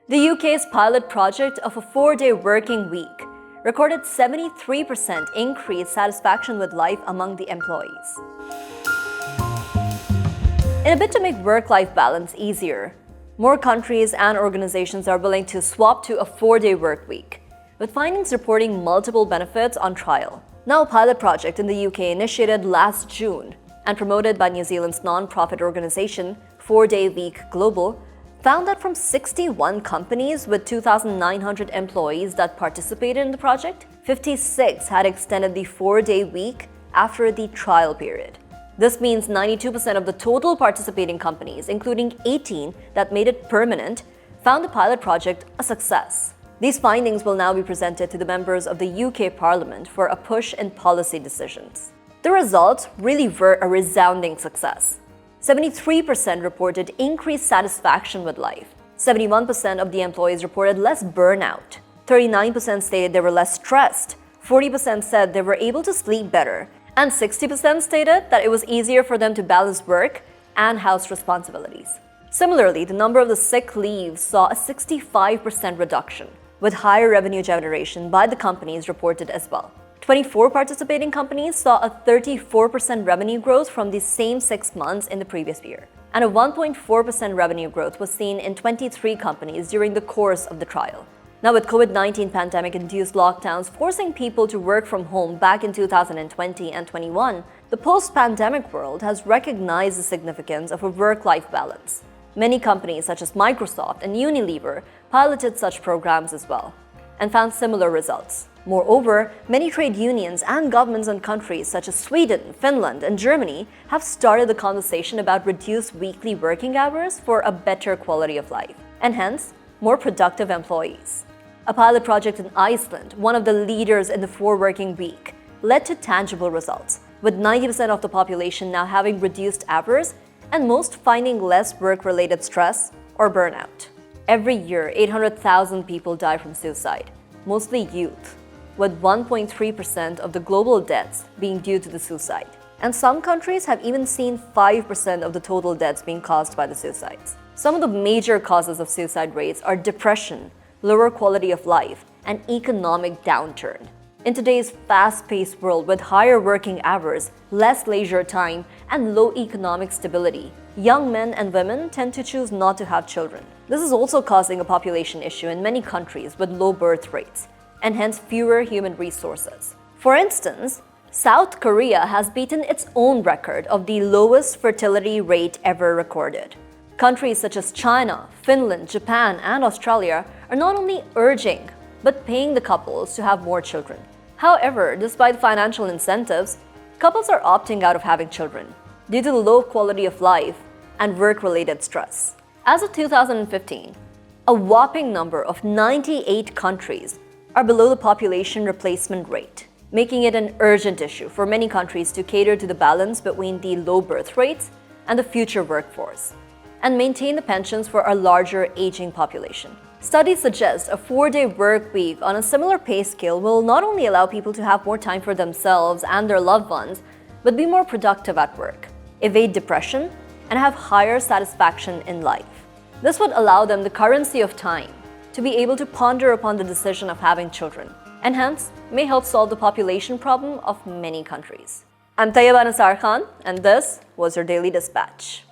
The UK's pilot project of a 4-day working week recorded 73% increased satisfaction with life among the employees. In a bid to make work-life balance easier, more countries and organizations are willing to swap to a 4-day work week, with findings reporting multiple benefits on trial. Now, a pilot project in the UK initiated last June and promoted by New Zealand's non-profit organization 4-Day Week Global found that from 61 companies with 2,900 employees that participated in the project, 56 had extended the 4-day week after the trial period. This means 92% of the total participating companies, including 18 that made it permanent, found the pilot project a success. These findings will now be presented to the members of the UK Parliament for a push in policy decisions. The results really were a resounding success. 73% reported increased satisfaction with life. 71% of the employees reported less burnout. 39% stated they were less stressed. 40% said they were able to sleep better. And 60% stated that it was easier for them to balance work and house responsibilities. Similarly, the number of the sick leaves saw a 65% reduction, with higher revenue generation by the companies reported as well. 24 participating companies saw a 34% revenue growth from the same 6 months in the previous year, and a 1.4% revenue growth was seen in 23 companies during the course of the trial. Now, with COVID-19 pandemic-induced lockdowns forcing people to work from home back in 2020 and 21, the post-pandemic world has recognized the significance of a work-life balance. Many companies such as Microsoft and Unilever piloted such programs as well and found similar results. Moreover, many trade unions and governments in countries such as Sweden, Finland, and Germany have started the conversation about reduced weekly working hours for a better quality of life, and hence, more productive employees. A pilot project in Iceland, one of the leaders in the 4-working week, led to tangible results, with 90% of the population now having reduced hours and most finding less work-related stress or burnout. Every year, 800,000 people die from suicide, mostly youth, with 1.3% of the global deaths being due to the suicide. And some countries have even seen 5% of the total deaths being caused by the suicides. Some of the major causes of suicide rates are depression, lower quality of life, and economic downturn. In today's fast-paced world with higher working hours, less leisure time, and low economic stability, young men and women tend to choose not to have children. This is also causing a population issue in many countries with low birth rates, and hence fewer human resources. For instance, South Korea has beaten its own record of the lowest fertility rate ever recorded. Countries such as China, Finland, Japan, and Australia are not only urging, but paying the couples to have more children. However, despite financial incentives, couples are opting out of having children due to the low quality of life and work-related stress. As of 2015, a whopping number of 98 countries are below the population replacement rate, making it an urgent issue for many countries to cater to the balance between the low birth rates and the future workforce, and maintain the pensions for a larger aging population. Studies suggest a 4-day work week on a similar pay scale will not only allow people to have more time for themselves and their loved ones, but be more productive at work, evade depression, and have higher satisfaction in life. This would allow them the currency of time to be able to ponder upon the decision of having children, and hence may help solve the population problem of many countries. I'm Tayyaba, and this was your Daily Dispatch.